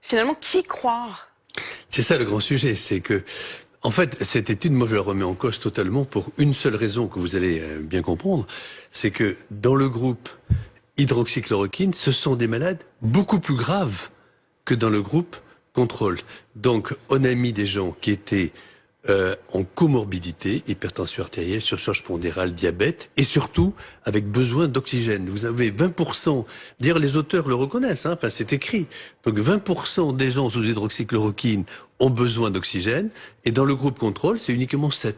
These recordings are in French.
Finalement, qui croire? C'est ça le grand sujet, c'est que, en fait, cette étude, moi je la remets en cause totalement pour une seule raison que vous allez bien comprendre, c'est que dans le groupe hydroxychloroquine, ce sont des malades beaucoup plus graves que dans le groupe contrôle. Donc, on a mis des gens qui étaient en comorbidité, hypertension artérielle, surcharge pondérale, diabète, et surtout avec besoin d'oxygène. Vous avez 20%, d'ailleurs les auteurs le reconnaissent, enfin c'est écrit, donc 20% des gens sous hydroxychloroquine ont besoin d'oxygène, et dans le groupe contrôle, c'est uniquement 7%.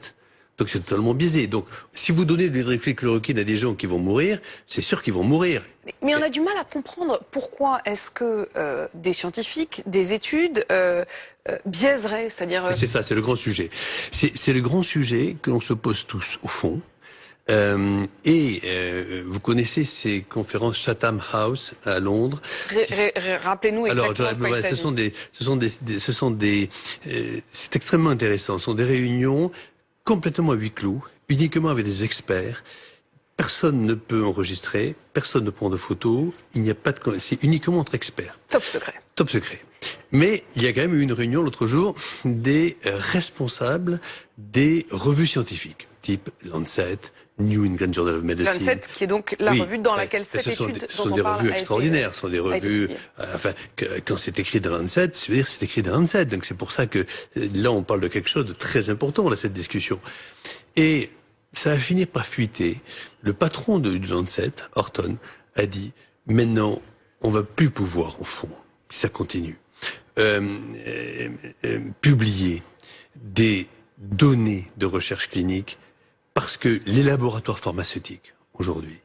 Donc c'est totalement biaisé. Donc si vous donnez de l'hydroxychloroquine à des gens qui vont mourir, c'est sûr qu'ils vont mourir. Mais on a du mal à comprendre pourquoi est-ce que des scientifiques, des études biaiseraient, c'est-à-dire... C'est ça, c'est le grand sujet. C'est le grand sujet que l'on se pose tous, au fond. Vous connaissez ces conférences Chatham House à Londres. Rappelez-nous exactement. Alors, c'est extrêmement intéressant. Ce sont des réunions complètement à huis clos, uniquement avec des experts. Personne ne peut enregistrer, personne ne prend de photos, il n'y a pas de... C'est uniquement entre experts. Top secret. Top secret. Mais il y a quand même eu une réunion l'autre jour des responsables des revues scientifiques, type Lancet, New England Journal of Medicine. Lancet, qui est donc la revue dans laquelle cette étude ce sont des revues extraordinaires, ce sont des revues, quand c'est écrit dans Lancet, ça veut dire c'est écrit dans Lancet. Donc c'est pour ça que là on parle de quelque chose de très important, là, cette discussion. Et ça a fini par fuiter. Le patron du Lancet, Horton, a dit, maintenant, on va plus pouvoir, au fond, si ça continue, publier des données de recherche clinique parce que les laboratoires pharmaceutiques, aujourd'hui,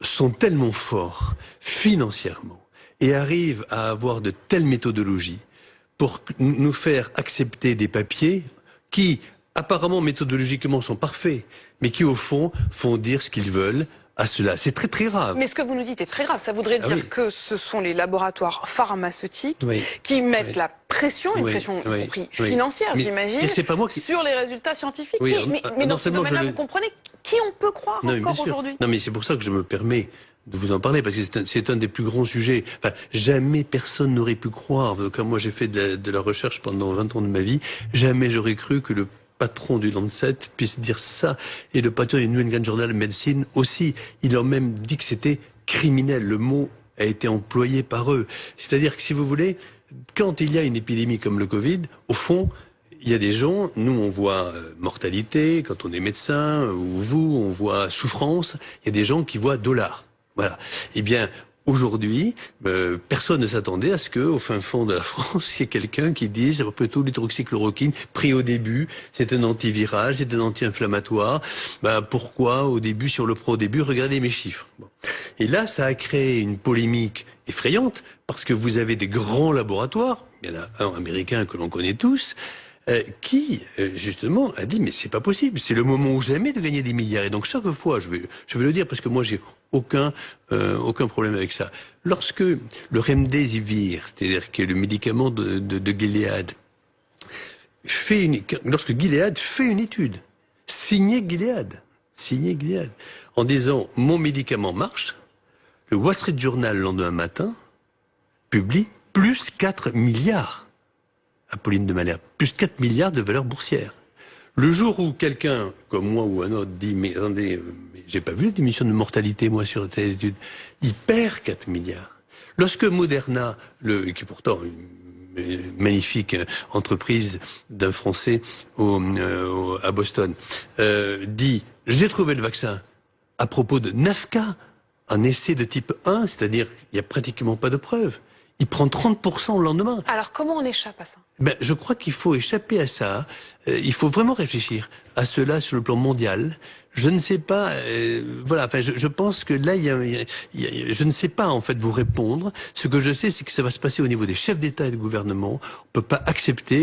sont tellement forts financièrement et arrivent à avoir de telles méthodologies pour nous faire accepter des papiers qui, apparemment méthodologiquement, sont parfaits, mais qui, au fond, font dire ce qu'ils veulent à cela. C'est très très grave. Mais ce que vous nous dites est très grave. Ça voudrait dire que ce sont les laboratoires pharmaceutiques qui mettent la pression, une pression y compris financière, j'imagine, sur les résultats scientifiques. Mais dans ce domaine-là, vous comprenez qui on peut croire encore aujourd'hui? Non, mais c'est pour ça que je me permets de vous en parler, parce que c'est un des plus grands sujets. Enfin, jamais personne n'aurait pu croire, comme moi j'ai fait de la recherche pendant 20 ans de ma vie, jamais j'aurais cru que le patron du Lancet puisse dire ça, et le patron du New England Journal of Medicine aussi. Ils ont même dit que c'était criminel. Le mot a été employé par eux. C'est-à-dire que si vous voulez, quand il y a une épidémie comme le Covid, au fond, il y a des gens, nous on voit mortalité, quand on est médecin, ou vous, on voit souffrance, il y a des gens qui voient dollars. Voilà. Eh bien, aujourd'hui, personne ne s'attendait à ce qu'au fin fond de la France, il y ait quelqu'un qui dise, après tout, l'hydroxychloroquine, pris au début, c'est un antiviral, c'est un anti-inflammatoire. Pourquoi, au début, si on le prend au début, regardez mes chiffres. Bon. Et là, ça a créé une polémique effrayante, parce que vous avez des grands laboratoires, il y en a un américain que l'on connaît tous, qui, justement, a dit, mais c'est pas possible, c'est le moment ou jamais de gagner des milliards. Et donc, chaque fois, je vais le dire, parce que moi, j'ai aucun problème avec ça. Lorsque le Remdesivir, c'est-à-dire que le médicament de Gilead, lorsque Gilead fait une étude, signée Gilead, en disant, mon médicament marche, le Wall Street Journal, le lendemain matin, publie plus 4 milliards. Apolline de Malherbe, plus 4 milliards de valeur boursière. Le jour où quelqu'un, comme moi ou un autre, dit, mais attendez, j'ai pas vu la diminution de mortalité, moi, sur telle étude, il perd 4 milliards. Lorsque Moderna, qui est pourtant une magnifique entreprise d'un Français à Boston, dit, j'ai trouvé le vaccin à propos de 9 cas, un essai de type 1, c'est-à-dire, il n'y a pratiquement pas de preuves. Il prend 30% le lendemain. Alors, comment on échappe à ça? Je crois qu'il faut échapper à ça. Il faut vraiment réfléchir à cela sur le plan mondial. Je ne sais pas, voilà, enfin, je pense que là, je ne sais pas, en fait, vous répondre. Ce que je sais, c'est que ça va se passer au niveau des chefs d'État et de gouvernement. On peut pas accepter...